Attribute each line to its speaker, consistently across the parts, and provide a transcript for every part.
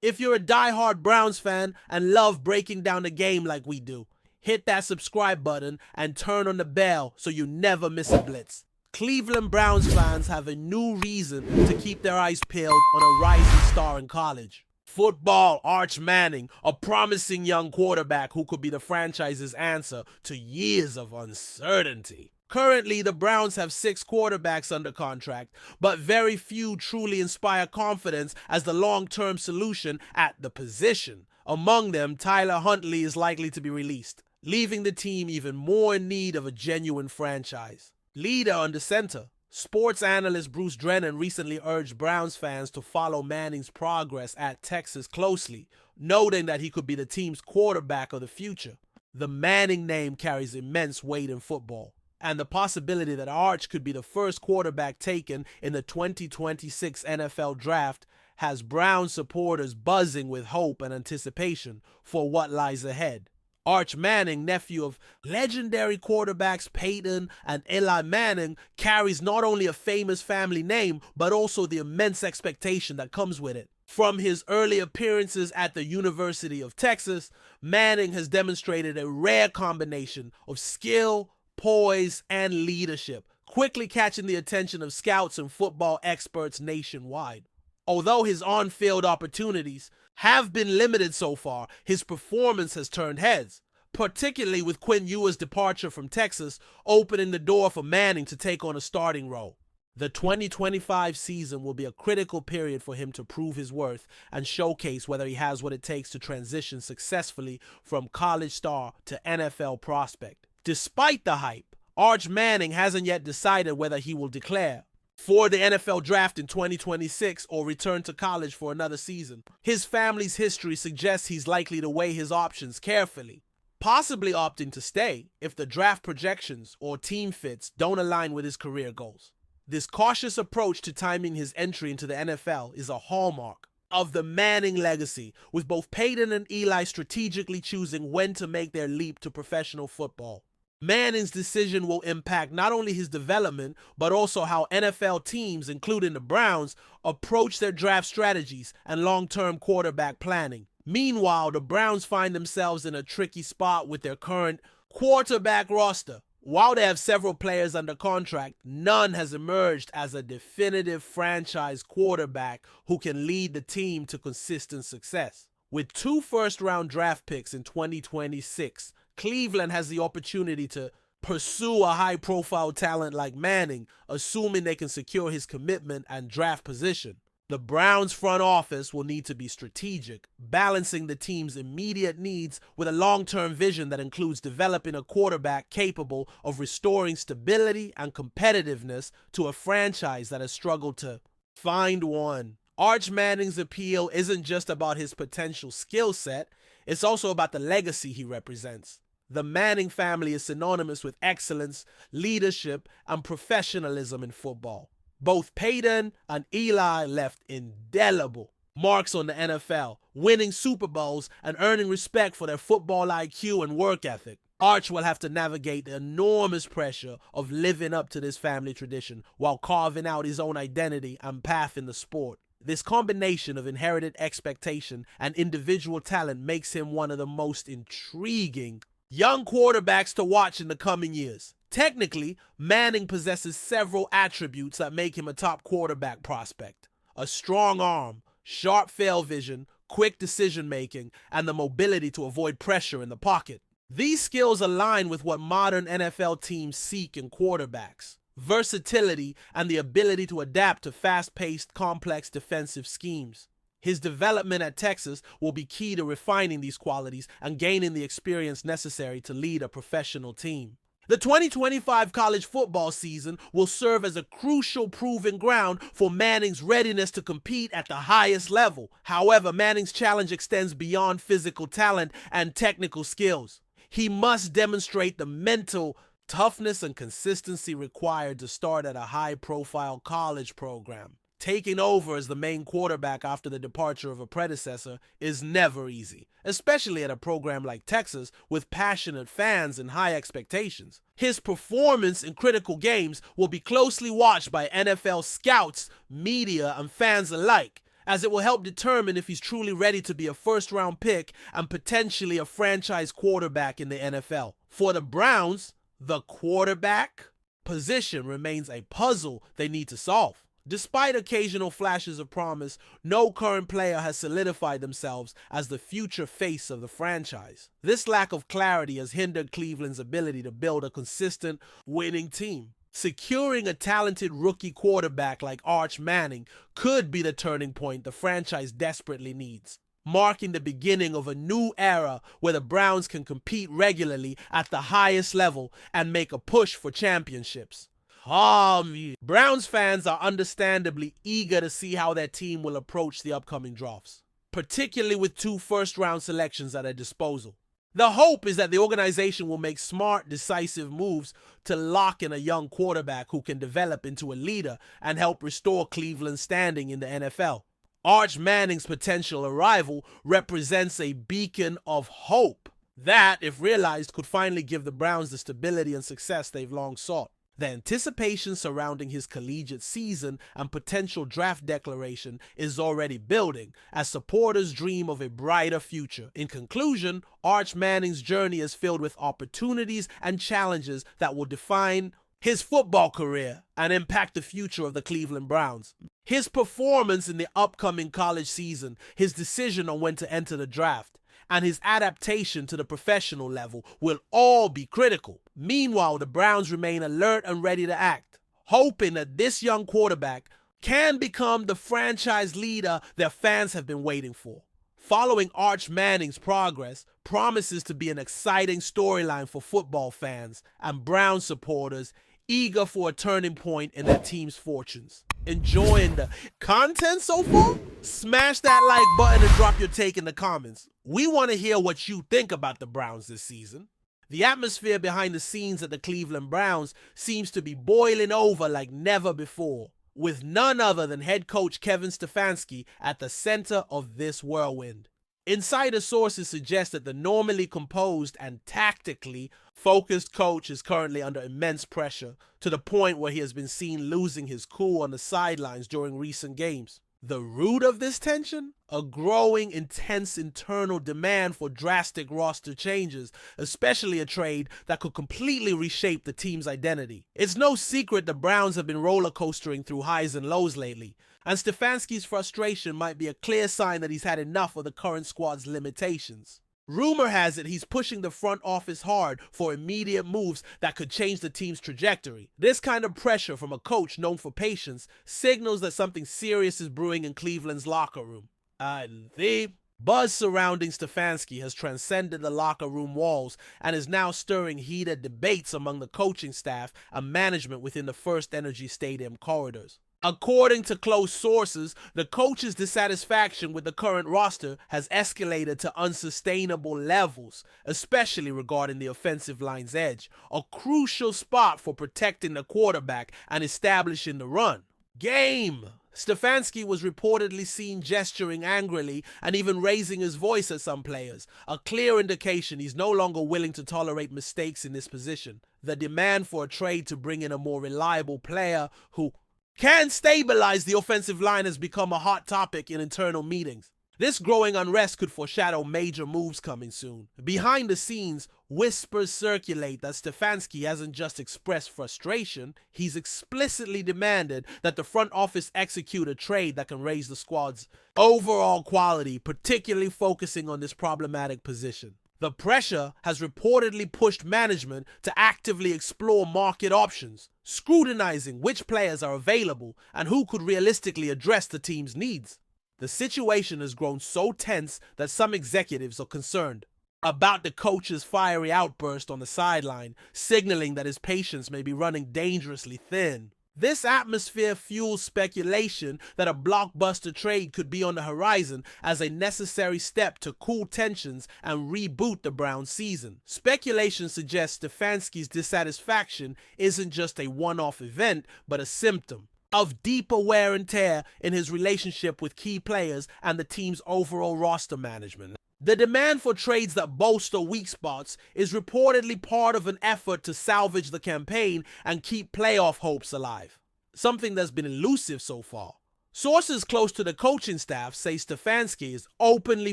Speaker 1: If you're a die-hard Browns fan and love breaking down the game like we do, hit that subscribe button and turn on the bell so you never miss a blitz. Cleveland Browns fans have a new reason to keep their eyes peeled on a rising star in college. Football Arch Manning, a promising young quarterback who could be the franchise's answer to years of uncertainty. Currently, the Browns have 6 quarterbacks under contract, but very few truly inspire confidence as the long-term solution at the position. Among them, Tyler Huntley is likely to be released, leaving the team even more in need of a genuine franchise. Leader under center. Sports analyst Bruce Drennan recently urged Browns fans to follow Manning's progress at Texas closely, noting that he could be the team's quarterback of the future. The Manning name carries immense weight in football, and the possibility that Arch could be the first quarterback taken in the 2026 NFL Draft has Browns supporters buzzing with hope and anticipation for what lies ahead. Arch Manning, nephew of legendary quarterbacks Peyton and Eli Manning, carries not only a famous family name, but also the immense expectation that comes with it. From his early appearances at the University of Texas, Manning has demonstrated a rare combination of skill, poise, and leadership, quickly catching the attention of scouts and football experts nationwide. Although his on-field opportunities have been limited so far, his performance has turned heads, particularly with Quinn Ewers' departure from Texas, opening the door for Manning to take on a starting role. The 2025 season will be a critical period for him to prove his worth and showcase whether he has what it takes to transition successfully from college star to NFL prospect. Despite the hype, Arch Manning hasn't yet decided whether he will declare for the NFL Draft in 2026 or return to college for another season. His family's history suggests he's likely to weigh his options carefully, possibly opting to stay if the draft projections or team fits don't align with his career goals. This cautious approach to timing his entry into the NFL is a hallmark of the Manning legacy, with both Peyton and Eli strategically choosing when to make their leap to professional football. Manning's decision will impact not only his development, but also how NFL teams, including the Browns, approach their draft strategies and long-term quarterback planning. Meanwhile, the Browns find themselves in a tricky spot with their current quarterback roster. While they have several players under contract, none has emerged as a definitive franchise quarterback who can lead the team to consistent success. With 2 first-round draft picks in 2026, Cleveland has the opportunity to pursue a high-profile talent like Manning, assuming they can secure his commitment and draft position. The Browns front office will need to be strategic, balancing the team's immediate needs with a long-term vision that includes developing a quarterback capable of restoring stability and competitiveness to a franchise that has struggled to find one. Arch Manning's appeal isn't just about his potential skill set, it's also about the legacy he represents. The Manning family is synonymous with excellence, leadership, and professionalism in football. Both Peyton and Eli left indelible marks on the NFL, winning Super Bowls and earning respect for their football IQ and work ethic. Arch will have to navigate the enormous pressure of living up to this family tradition while carving out his own identity and path in the sport. This combination of inherited expectation and individual talent makes him one of the most intriguing young quarterbacks to watch in the coming years. Technically, Manning possesses several attributes that make him a top quarterback prospect. A strong arm, sharp field vision, quick decision-making, and the mobility to avoid pressure in the pocket. These skills align with what modern NFL teams seek in quarterbacks: versatility and the ability to adapt to fast-paced, complex defensive schemes. His development at Texas will be key to refining these qualities and gaining the experience necessary to lead a professional team. The 2025 college football season will serve as a crucial proving ground for Manning's readiness to compete at the highest level. However, Manning's challenge extends beyond physical talent and technical skills. He must demonstrate the mental toughness and consistency required to start at a high-profile college program. Taking over as the main quarterback after the departure of a predecessor is never easy, especially at a program like Texas with passionate fans and high expectations. His performance in critical games will be closely watched by NFL scouts, media, and fans alike, as it will help determine if he's truly ready to be a first-round pick and potentially a franchise quarterback in the NFL. For the Browns, the quarterback position remains a puzzle they need to solve. Despite occasional flashes of promise, no current player has solidified themselves as the future face of the franchise. This lack of clarity has hindered Cleveland's ability to build a consistent, winning team. Securing a talented rookie quarterback like Arch Manning could be the turning point the franchise desperately needs, marking the beginning of a new era where the Browns can compete regularly at the highest level and make a push for championships. Browns fans are understandably eager to see how their team will approach the upcoming drafts, particularly with 2 first-round selections at their disposal. The hope is that the organization will make smart, decisive moves to lock in a young quarterback who can develop into a leader and help restore Cleveland's standing in the NFL. Arch Manning's potential arrival represents a beacon of hope that, if realized, could finally give the Browns the stability and success they've long sought. The anticipation surrounding his collegiate season and potential draft declaration is already building as supporters dream of a brighter future. In conclusion, Arch Manning's journey is filled with opportunities and challenges that will define his football career and impact the future of the Cleveland Browns. His performance in the upcoming college season, his decision on when to enter the draft, and his adaptation to the professional level will all be critical. Meanwhile, the Browns remain alert and ready to act, hoping that this young quarterback can become the franchise leader their fans have been waiting for. Following Arch Manning's progress promises to be an exciting storyline for football fans and Browns supporters eager for a turning point in their team's fortunes. Enjoying the content so far? Smash that like button and drop your take in the comments. We want to hear what you think about the Browns this season. The atmosphere behind the scenes at the Cleveland Browns seems to be boiling over like never before, with none other than head coach Kevin Stefanski at the center of this whirlwind. Insider sources suggest that the normally composed and tactically focused coach is currently under immense pressure, to the point where he has been seen losing his cool on the sidelines during recent games. The root of this tension? A growing, intense internal demand for drastic roster changes, especially a trade that could completely reshape the team's identity. It's no secret the Browns have been roller coastering through highs and lows lately, and Stefanski's frustration might be a clear sign that he's had enough of the current squad's limitations. Rumor has it he's pushing the front office hard for immediate moves that could change the team's trajectory. This kind of pressure from a coach known for patience signals that something serious is brewing in Cleveland's locker room. The buzz surrounding Stefanski has transcended the locker room walls and is now stirring heated debates among the coaching staff and management within the First Energy Stadium corridors. According to close sources, the coach's dissatisfaction with the current roster has escalated to unsustainable levels, especially regarding the offensive line's edge, a crucial spot for protecting the quarterback and establishing the run game. Stefanski was reportedly seen gesturing angrily and even raising his voice at some players, a clear indication he's no longer willing to tolerate mistakes in this position. The demand for a trade to bring in a more reliable player who can stabilize the offensive line has become a hot topic in internal meetings. This growing unrest could foreshadow major moves coming soon. Behind the scenes, whispers circulate that Stefanski hasn't just expressed frustration, he's explicitly demanded that the front office execute a trade that can raise the squad's overall quality, particularly focusing on this problematic position. The pressure has reportedly pushed management to actively explore market options, scrutinizing which players are available and who could realistically address the team's needs. The situation has grown so tense that some executives are concerned about the coach's fiery outburst on the sideline, signaling that his patience may be running dangerously thin. This atmosphere fuels speculation that a blockbuster trade could be on the horizon as a necessary step to cool tensions and reboot the Browns season. Speculation suggests Stefanski's dissatisfaction isn't just a one-off event, but a symptom of deeper wear and tear in his relationship with key players and the team's overall roster management. The demand for trades that bolster weak spots is reportedly part of an effort to salvage the campaign and keep playoff hopes alive, something that's been elusive so far. Sources close to the coaching staff say Stefanski is openly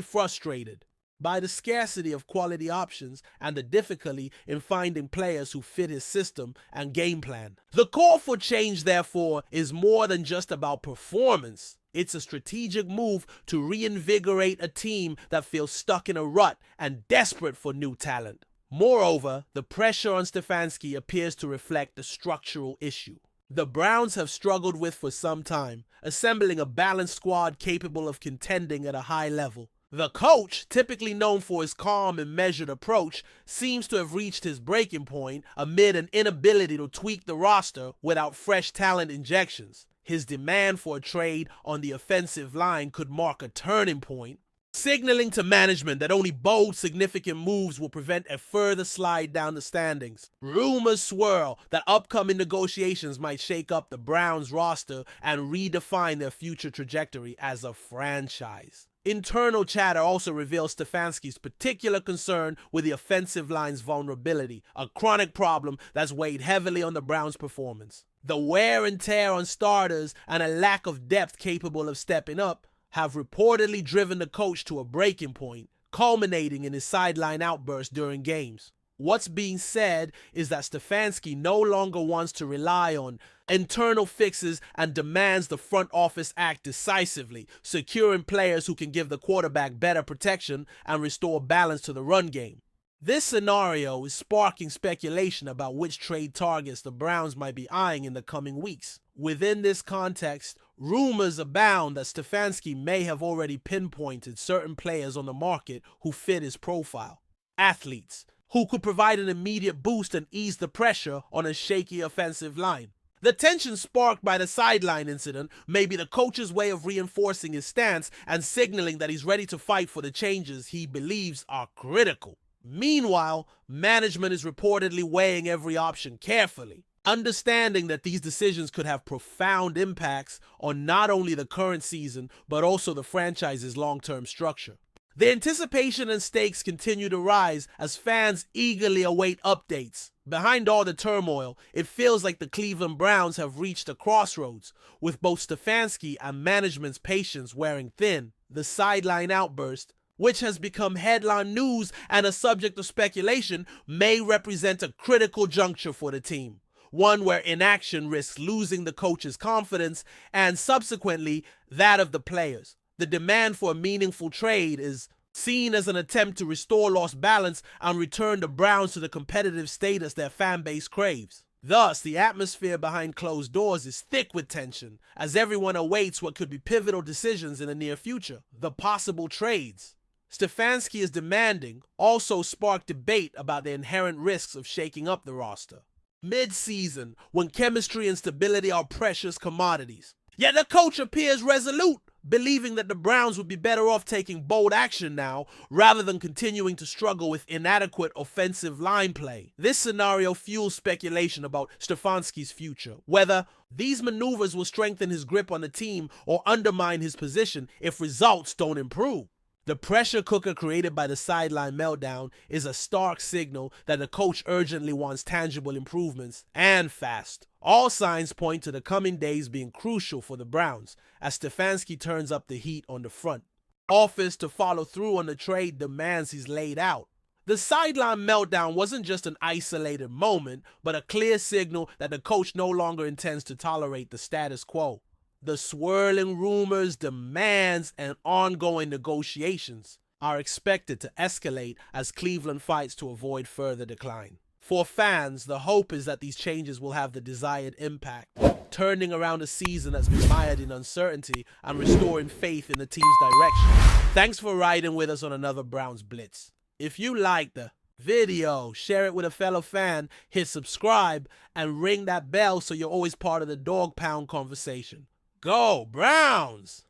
Speaker 1: frustrated by the scarcity of quality options and the difficulty in finding players who fit his system and game plan. The call for change, therefore, is more than just about performance. It's a strategic move to reinvigorate a team that feels stuck in a rut and desperate for new talent. Moreover, the pressure on Stefanski appears to reflect the structural issue the Browns have struggled with for some time, assembling a balanced squad capable of contending at a high level. The coach, typically known for his calm and measured approach, seems to have reached his breaking point amid an inability to tweak the roster without fresh talent injections. His demand for a trade on the offensive line could mark a turning point, signaling to management that only bold, significant moves will prevent a further slide down the standings. Rumors swirl that upcoming negotiations might shake up the Browns roster and redefine their future trajectory as a franchise. Internal chatter also reveals Stefanski's particular concern with the offensive line's vulnerability, a chronic problem that's weighed heavily on the Browns' performance. The wear and tear on starters and a lack of depth capable of stepping up have reportedly driven the coach to a breaking point, culminating in his sideline outburst during games. What's being said is that Stefanski no longer wants to rely on internal fixes and demands the front office act decisively, securing players who can give the quarterback better protection and restore balance to the run game. This scenario is sparking speculation about which trade targets the Browns might be eyeing in the coming weeks. Within this context, rumors abound that Stefanski may have already pinpointed certain players on the market who fit his profile. Athletes who could provide an immediate boost and ease the pressure on a shaky offensive line. The tension sparked by the sideline incident may be the coach's way of reinforcing his stance and signaling that he's ready to fight for the changes he believes are critical. Meanwhile, management is reportedly weighing every option carefully, understanding that these decisions could have profound impacts on not only the current season, but also the franchise's long-term structure. The anticipation and stakes continue to rise as fans eagerly await updates. Behind all the turmoil, it feels like the Cleveland Browns have reached a crossroads, with both Stefanski and management's patience wearing thin. The sideline outburst, which has become headline news and a subject of speculation, may represent a critical juncture for the team. One where inaction risks losing the coach's confidence and subsequently that of the players. The demand for a meaningful trade is seen as an attempt to restore lost balance and return the Browns to the competitive status their fan base craves. Thus, the atmosphere behind closed doors is thick with tension as everyone awaits what could be pivotal decisions in the near future, the possible trades Stefanski is demanding also sparked debate about the inherent risks of shaking up the roster. Mid-season, when chemistry and stability are precious commodities. Yet the coach appears resolute, believing that the Browns would be better off taking bold action now rather than continuing to struggle with inadequate offensive line play. This scenario fuels speculation about Stefanski's future, whether these maneuvers will strengthen his grip on the team or undermine his position if results don't improve. The pressure cooker created by the sideline meltdown is a stark signal that the coach urgently wants tangible improvements, and fast. All signs point to the coming days being crucial for the Browns as Stefanski turns up the heat on the front office to follow through on the trade demands he's laid out. The sideline meltdown wasn't just an isolated moment, but a clear signal that the coach no longer intends to tolerate the status quo. The swirling rumors, demands, and ongoing negotiations are expected to escalate as Cleveland fights to avoid further decline. For fans, the hope is that these changes will have the desired impact, turning around a season that's been mired in uncertainty and restoring faith in the team's direction. Thanks for riding with us on another Browns Blitz. If you liked the video, share it with a fellow fan, hit subscribe, and ring that bell so you're always part of the Dawg Pound conversation. Go Browns!